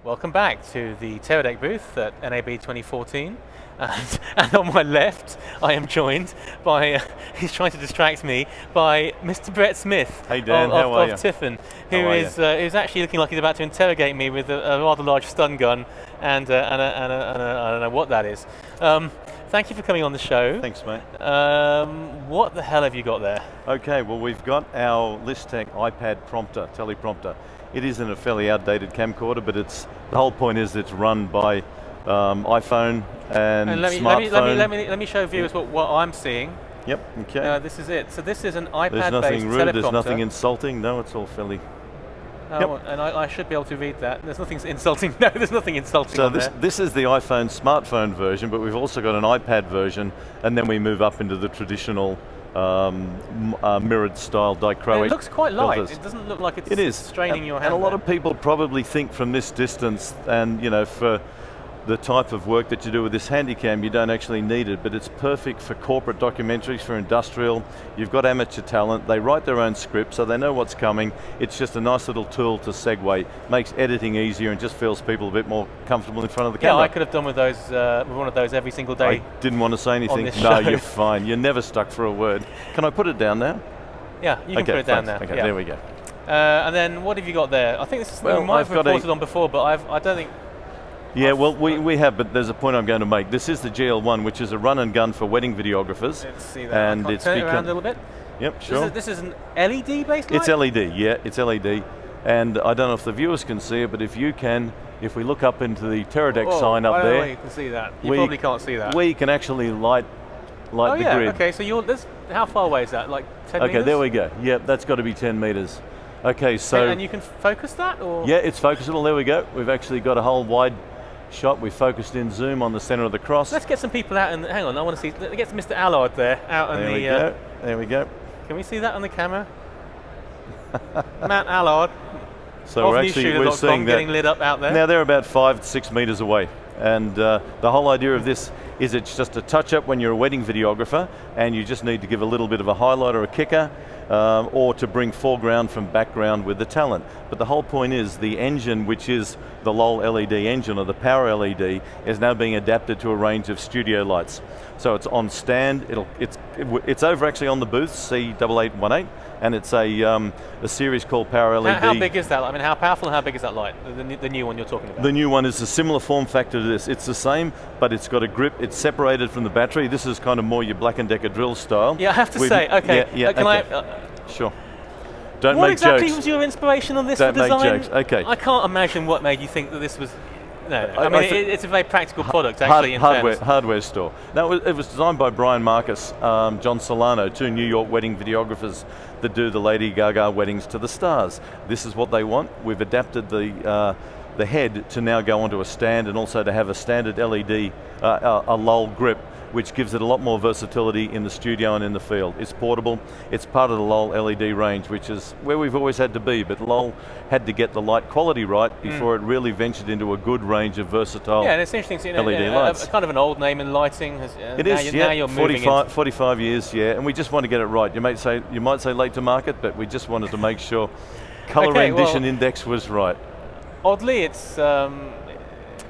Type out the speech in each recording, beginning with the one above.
Welcome back to the Teradek booth at NAB 2014. And on my left, I am joined by, he's trying to distract me, by Mr. Brett Smith. Hey Dan, how are you? Of Tiffen, who's actually looking like he's about to interrogate me with a rather large stun gun and I don't know what that is. Thank you for coming on the show. Thanks, mate. What the hell have you got there? Okay, well we've got our Listech iPad prompter, teleprompter. It isn't a fairly outdated camcorder, but the whole point is it's run by iPhone and smartphone. Let me show viewers what I'm seeing. Yep, okay. This is it. So this is an iPad-based teleprompter. There's nothing rude, there's nothing insulting. No, it's all fairly... Yep. And I should be able to read that. There's nothing insulting. No, there's nothing insulting so on there. This is the iPhone smartphone version, but we've also got an iPad version, and then we move up into the traditional mirrored style dichroic. It looks quite light. filters. It doesn't look like it's straining your hand. And a lot of people probably think from this distance, and for the type of work that you do with this Handycam, you don't actually need it, but it's perfect for corporate documentaries, for industrial. You've got amateur talent, they write their own script, so they know what's coming. It's just a nice little tool to segue, makes editing easier and just feels people a bit more comfortable in front of the camera. Yeah, I could have done with those, with one of those every single day. I didn't want to say anything. No, you're fine. You're never stuck for a word. Can I put it down now? Yeah, you can put it down now. Okay, yeah. there we go. And then what have you got there? I think this is, we might have reported on before, but I don't think... Yeah, well, we have, but there's a point I'm going to make. This is the GL1, which is a run and gun for wedding videographers. Let's see that. And it's turn it around a little bit. Yep, sure. This is an LED-based light? It's LED, yeah, it's LED. And I don't know if the viewers can see it, but if you can, if we look up into the Teradek sign up there. You can see that. You probably can't see that. We can actually light the grid. Okay, so how far away is that? Like 10 meters? Okay, there we go. Yep, that's got to be 10 meters. Okay, so... And you can focus that, or? Yeah, it's focusable, there we go. We've actually got a whole wide shot. We focused in zoom on the center of the cross. Let's get some people out and hang on, I want to see, let's get Mr. Allard there out on there the... we go, there we go. Can we see that on the camera? Matt Allard. So we're seeing that getting lit up out there. Now they're about 5 to 6 meters away. And the whole idea of this is it's just a touch up when you're a wedding videographer and you just need to give a little bit of a highlight or a kicker or to bring foreground from background with the talent. But the whole point is the engine, which is the Lowell LED engine or the power LED, is now being adapted to a range of studio lights. So it's on stand, it's over actually on the booth, C8818, and it's a series called Power LED. How big is that? I mean, how powerful and how big is that light, the new one you're talking about? The new one is a similar form factor to this. It's the same, but it's got a grip, it's separated from the battery. This is kind of more your Black & Decker drill style. Yeah, I have to say, okay, sure. Don't what make exactly jokes. was your inspiration on this Don't for design? Make jokes. Okay. I can't imagine what made you think that this was... No, I mean, it's a very practical product, actually. Hardware store. Now, it was designed by Brian Marcus, John Solano, two New York wedding videographers that do the Lady Gaga weddings to the stars. This is what they want. We've adapted the head to now go onto a stand and also to have a standard LED, a Lowell grip, which gives it a lot more versatility in the studio and in the field. It's portable, it's part of the Lowell LED range, which is where we've always had to be, but Lowell had to get the light quality right before it really ventured into a good range of versatile and it's interesting, LED lights. Kind of an old name in lighting. It is, now you're 45 years, yeah, and we just want to get it right. You might say late to market, but we just wanted to make sure color rendition index was right. Oddly, it's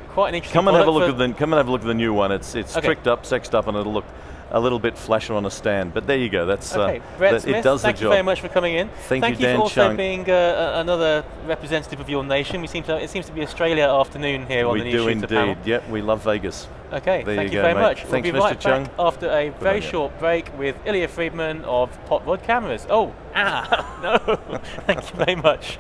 quite an interesting come and have a look at the new one. It's tricked up, sexed up, and it'll look a little bit flasher on a stand. But there you go. That's Brett Smith, it does the job. Thank you very much for coming in. Thank you for also being another representative of your nation. It seems to be Australia afternoon here on the News Shooter panel. We do indeed. Yep, we love Vegas. Okay, there thank you go, very mate. much. Thanks, we'll be Mr. right back after a very short break with Ilya Friedman of Hot Rod Cameras. Oh, no. Thank you very much.